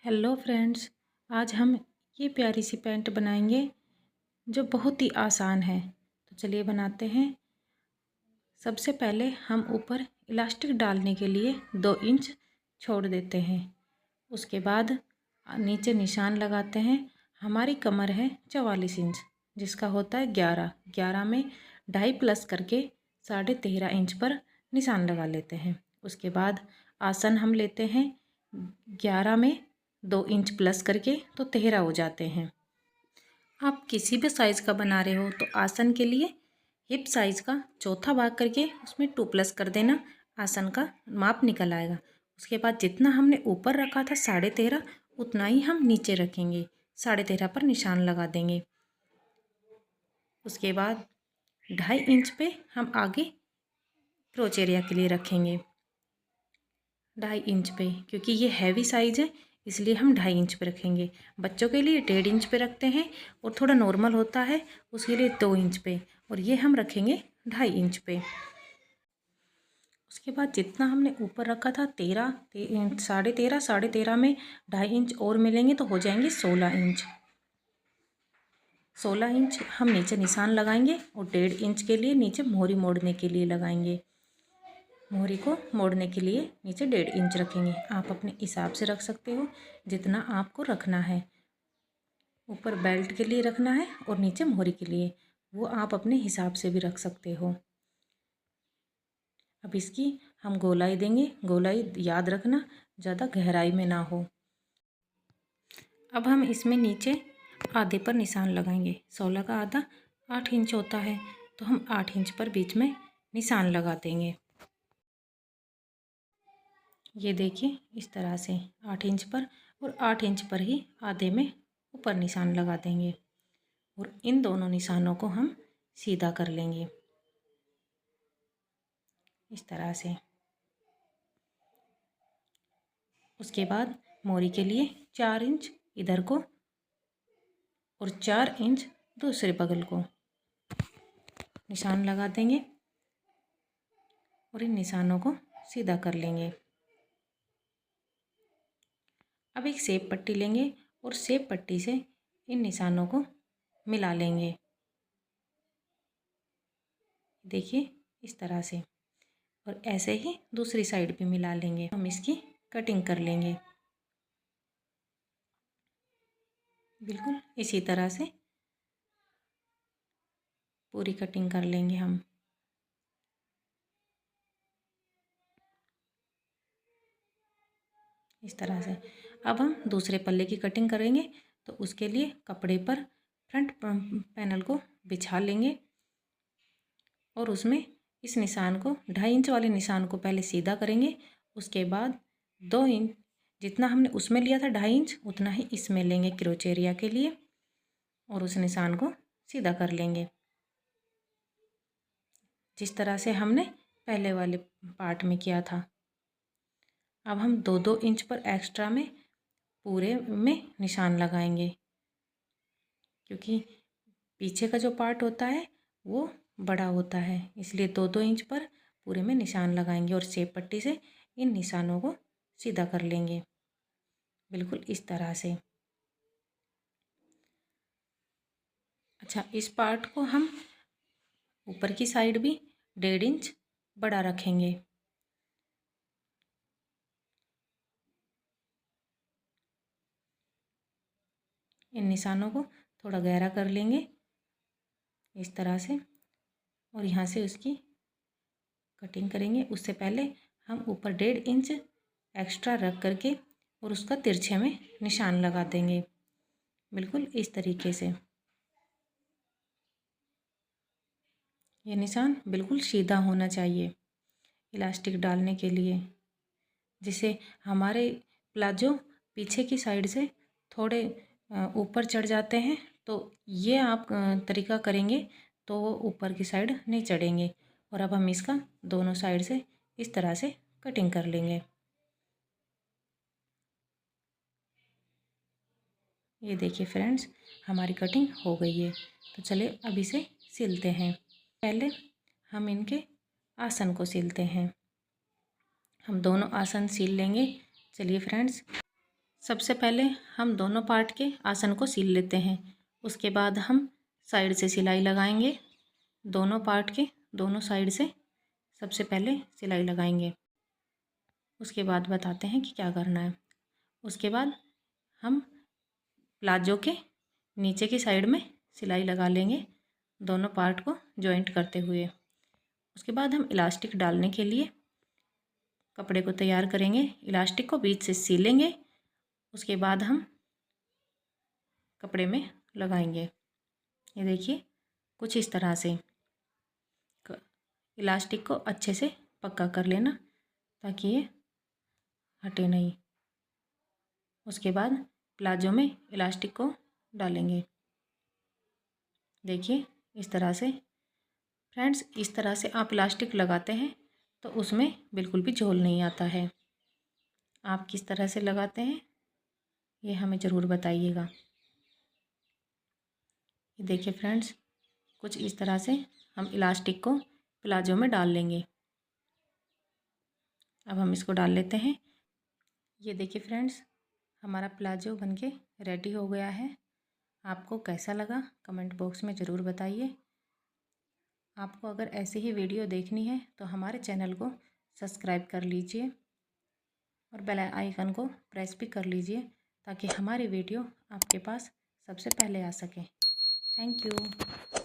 Hello friends, आज हम ये प्यारी सी पैंट बनाएंगे जो बहुत ही आसान है। तो चलिए बनाते हैं। सबसे पहले हम ऊपर इलास्टिक डालने के लिए 2 इंच छोड़ देते हैं। उसके बाद नीचे निशान लगाते हैं। हमारी कमर है 44 इंच, जिसका होता है 11 में 2.5 प्लस करके 13.5 इंच पर निशान लगा लेते हैं। उसके बाद आसन हम लेते हैं 11 में 2 इंच प्लस करके, तो 13 हो जाते हैं। आप किसी भी साइज़ का बना रहे हो तो आसन के लिए हिप साइज़ का चौथा भाग करके उसमें 2 प्लस कर देना, आसन का माप निकल आएगा। उसके बाद जितना हमने ऊपर रखा था 13.5, उतना ही हम नीचे रखेंगे। 13.5 पर निशान लगा देंगे। उसके बाद 2.5 इंच पे हम आगे क्रोच एरिया के लिए रखेंगे। 2.5 इंच पे, क्योंकि ये हैवी साइज़ है इसलिए हम 2.5 इंच पे रखेंगे। बच्चों के लिए 1.5 इंच पे रखते हैं और थोड़ा नॉर्मल होता है उसके लिए 2 इंच पे, और ये हम रखेंगे 2.5 इंच पे। उसके बाद जितना हमने ऊपर रखा था 13.5 में 2.5 इंच और मिलेंगे तो हो जाएंगे 16 इंच। 16 इंच हम नीचे निशान लगाएंगे और 1.5 इंच के लिए नीचे मोहरी मोड़ने के लिए लगाएंगे। मोहरी को मोड़ने के लिए नीचे 1.5 इंच रखेंगे। आप अपने हिसाब से रख सकते हो जितना आपको रखना है। ऊपर बेल्ट के लिए रखना है और नीचे मोहरी के लिए, वो आप अपने हिसाब से भी रख सकते हो। अब इसकी हम गोलाई देंगे। गोलाई याद रखना ज़्यादा गहराई में ना हो। अब हम इसमें नीचे आधे पर निशान लगाएंगे। 16 का आधा 8 इंच होता है, तो हम 8 इंच पर बीच में निशान लगा देंगे। ये देखिए इस तरह से 8 इंच पर, और 8 इंच पर ही आधे में ऊपर निशान लगा देंगे, और इन दोनों निशानों को हम सीधा कर लेंगे इस तरह से। उसके बाद मोरी के लिए 4 इंच इधर को और 4 इंच दूसरे बगल को निशान लगा देंगे, और इन निशानों को सीधा कर लेंगे। अब एक सेब पट्टी लेंगे और सेब पट्टी से इन निशानों को मिला लेंगे। देखिए इस तरह से, और ऐसे ही दूसरी साइड भी मिला लेंगे। हम इसकी कटिंग कर लेंगे बिल्कुल इसी तरह से। पूरी कटिंग कर लेंगे हम। इस तरह से। अब हम दूसरे पल्ले की कटिंग करेंगे, तो उसके लिए कपड़े पर फ्रंट पैनल को बिछा लेंगे, और उसमें इस निशान को 2.5 इंच वाले निशान को पहले सीधा करेंगे। उसके बाद 2 इंच जितना हमने उसमें लिया था 2.5 इंच, उतना ही इसमें लेंगे क्रोच एरिया के लिए, और उस निशान को सीधा कर लेंगे जिस तरह से हमने पहले वाले पार्ट में किया था। अब हम 2-2 इंच पर एक्स्ट्रा में पूरे में निशान लगाएंगे, क्योंकि पीछे का जो पार्ट होता है वो बड़ा होता है, इसलिए 2-2 इंच पर पूरे में निशान लगाएंगे, और सेब पट्टी से इन निशानों को सीधा कर लेंगे बिल्कुल इस तरह से। अच्छा, इस पार्ट को हम ऊपर की साइड भी 1.5 इंच बड़ा रखेंगे। इन निशानों को थोड़ा गहरा कर लेंगे इस तरह से, और यहाँ से उसकी कटिंग करेंगे। उससे पहले हम ऊपर 1.5 इंच एक्स्ट्रा रख करके और उसका तिरछे में निशान लगा देंगे बिल्कुल इस तरीके से। ये निशान बिल्कुल सीधा होना चाहिए इलास्टिक डालने के लिए, जिससे हमारे प्लाजो पीछे की साइड से थोड़े ऊपर चढ़ जाते हैं। तो ये आप तरीका करेंगे तो वो ऊपर की साइड नहीं चढ़ेंगे। और अब हम इसका दोनों साइड से इस तरह से कटिंग कर लेंगे। ये देखिए फ्रेंड्स, हमारी कटिंग हो गई है। तो चलिए अब इसे सिलते हैं। पहले हम इनके आसन को सिलते हैं। हम दोनों आसन सिल लेंगे। चलिए फ्रेंड्स, सबसे पहले हम दोनों पार्ट के आसन को सिल लेते हैं। उसके बाद हम साइड से सिलाई लगाएंगे। दोनों पार्ट के दोनों साइड से सबसे पहले सिलाई लगाएंगे। उसके बाद बताते हैं कि क्या करना है। उसके बाद हम प्लाजो के नीचे की साइड में सिलाई लगा लेंगे, दोनों पार्ट को जॉइंट करते हुए। उसके बाद हम इलास्टिक डालने के लिए कपड़े को तैयार करेंगे। इलास्टिक को बीच से सिलेंगे। उसके बाद हम कपड़े में लगाएंगे। ये देखिए कुछ इस तरह से इलास्टिक को अच्छे से पक्का कर लेना ताकि ये हटे नहीं। उसके बाद प्लाजो में इलास्टिक को डालेंगे। देखिए इस तरह से। फ्रेंड्स, इस तरह से आप इलास्टिक लगाते हैं तो उसमें बिल्कुल भी झोल नहीं आता है। आप किस तरह से लगाते हैं ये हमें ज़रूर बताइएगा। ये देखिए फ्रेंड्स, कुछ इस तरह से हम इलास्टिक को प्लाजो में डाल लेंगे। अब हम इसको डाल लेते हैं। ये देखिए फ्रेंड्स, हमारा प्लाजो बनके रेडी हो गया है। आपको कैसा लगा कमेंट बॉक्स में ज़रूर बताइए। आपको अगर ऐसी ही वीडियो देखनी है तो हमारे चैनल को सब्सक्राइब कर लीजिए और बेल आइकन को प्रेस भी कर लीजिए ताकि हमारी वीडियो आपके पास सबसे पहले आ सके। Thank you.